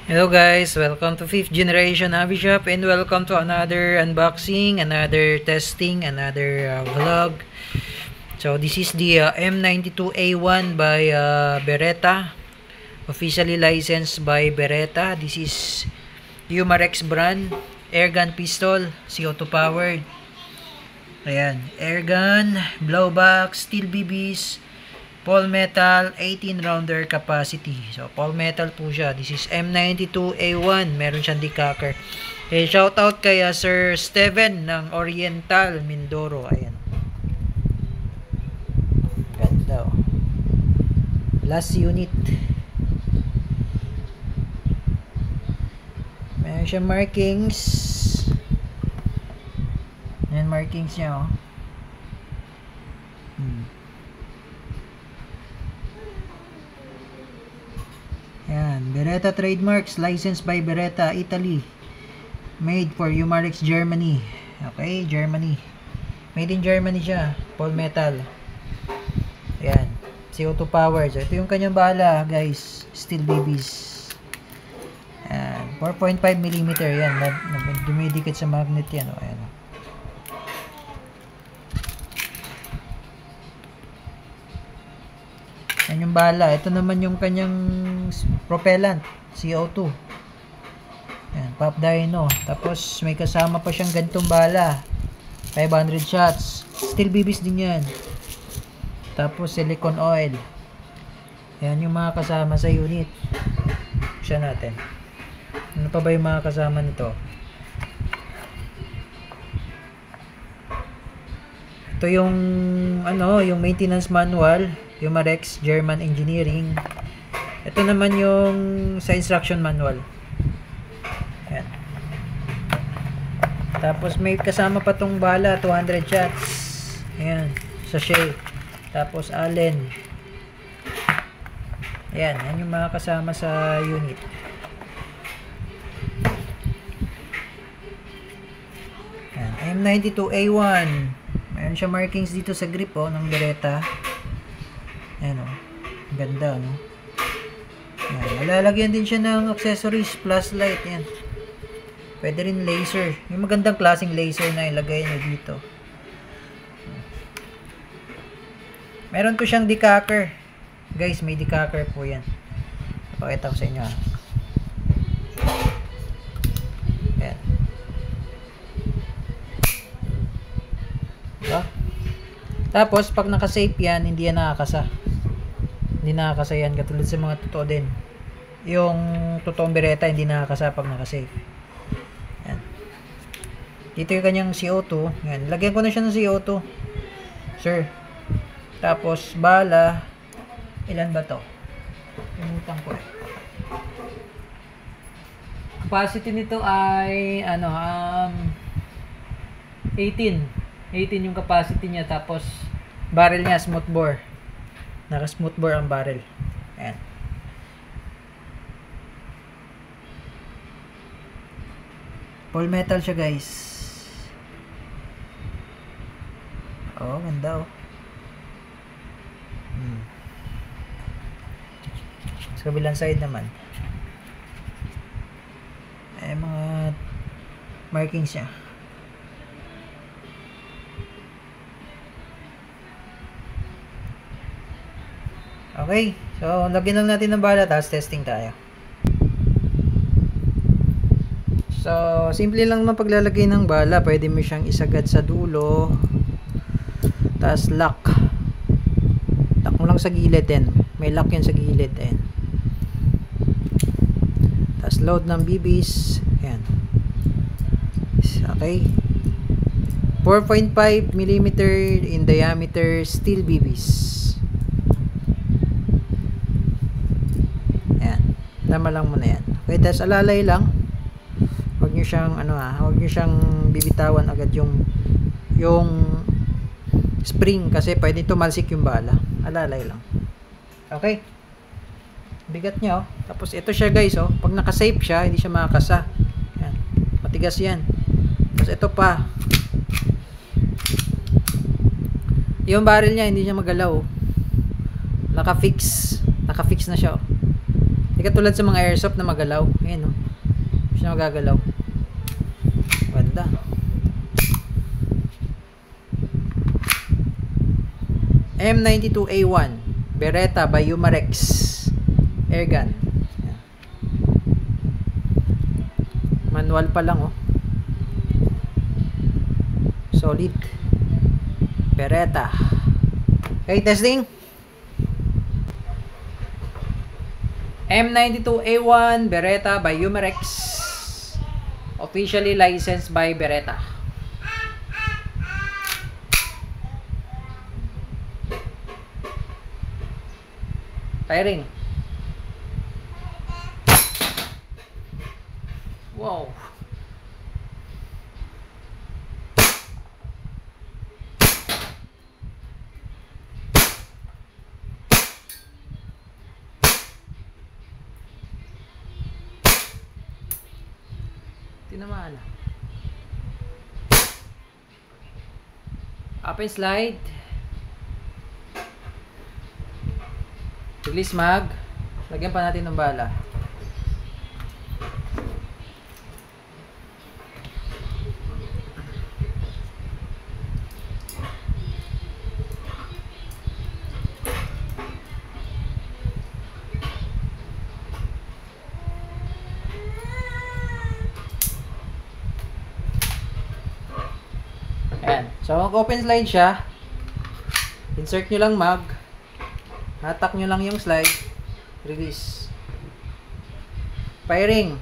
Hello guys, welcome to 5th generation Hobby Shop and welcome to another unboxing, another testing, another vlog. So this is the M92A1 by Beretta, officially licensed by Beretta. This is Umarex brand, airgun pistol, CO2 powered. Ayan, airgun, blowback, steel BBs, Paul metal, 18 rounder capacity. So, Paul metal po siya. This is M92A1. Meron siyang decacker. Shout out kay Sir Steven ng Oriental, Mindoro. Ayan. Ganda oh. Last unit. Meron siyang markings. Ayan markings niya oh. Yan, Beretta trademarks, licensed by Beretta, Italy. Made for Umarex, Germany. Okay, Germany. Made in Germany siya. Paul metal. Yan, CO2 power. So, ito yung kanyang bala, guys. Steel BBs. Yan, 4.5mm. Yan, dumidikit sa magnet yan. O, ayan. Yan yung bala. Ito naman yung kanyang propellant, CO2. Yan, pop dyno. Tapos may kasama pa siyang ganitong bala. 500 shots. Steel BBs din yan. Tapos silicone oil. Yan yung mga kasama sa unit. Buksan natin. Ano pa ba yung mga kasama nito? Ito yung yung maintenance manual. Umarex German Engineering. Ito naman yung sa instruction manual. Ayan. Tapos may kasama pa tong bala, 200 shots. Ayan, sachet. Tapos Allen. Ayan, yan yung mga kasama sa unit. Ayan, M92A1. Mayroon siya markings dito sa grip ng Beretta. Ayan o. Ganda, no? Ayan. Lalagyan din siya ng accessories, flashlight. Ayan. Pwede rin laser. Yung magandang klaseng laser na ilagay nyo dito. Meron po siyang decacker. Guys, may decacker po yan. Pakita ko sa inyo. Ayan. Diba? Tapos, pag naka-safe yan, hindi yan nakakasa. Hindi nakakasa yan. Katulad sa mga totoo din. Yung totoong Beretta, hindi nakakasa pag naka-safe. Yan. Dito yung kanyang CO2. Yan. Lagyan ko na siya ng CO2. Sir. Tapos, bala. Ilan ba to? Pinutang ko eh. Capacity nito ay 18 yung capacity niya. Tapos barrel niya smooth bore. Naka smooth bore ang barrel. Ayan. Full metal siya, guys. Oh, ganda oh. Sa kabilang side naman ay mga markings siya. Okay, so lagyan lang natin ng bala, tapos testing tayo. So, simple lang naman paglalagay ng bala. Pwede mo siyang isagad sa dulo, tapos lock. Lock mo lang sa gilid din. May lock yan sa gilid din. Tapos load ng BBs. Ayan. Okay. 4.5mm in diameter steel BBs. Tama lang muna yan. Okay, tapos alalay lang. Huwag nyo siyang huwag nyo siyang bibitawan agad yung spring, kasi pwede tumalsik yung bala. Alalay lang. Okay. Bigat niya oh. Tapos ito siya, guys oh. Pag naka-safe siya, hindi siya makakasa. Yan. Matigas yan. Tapos ito pa. Yung barrel niya hindi siya magalaw. Naka-fix na siya oh. Hindi katulad sa mga airsoft na magalaw. Ayan, no? Hindi siya magagalaw. Ganda. M92A1 Beretta by Umarex airgun. Ayan. Manual pa lang, oh. Solid. Beretta. Okay, testing. M92A1 Beretta by Umarex. Officially licensed by Beretta. Firing. Wow. Tinamaan na. Up and slide. Release mag. Lagyan pa natin ng bala. Ayan. So, mag-open slide siya. Insert nyo lang mag. Hatak nyo lang yung slide. Release. Firing.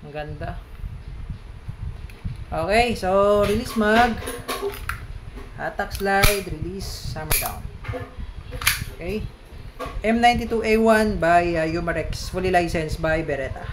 Ang ganda. Okay, so release mag. Hatak slide. Release. Hammer down. Okay. M92A1 by Umarex. Fully licensed by Beretta.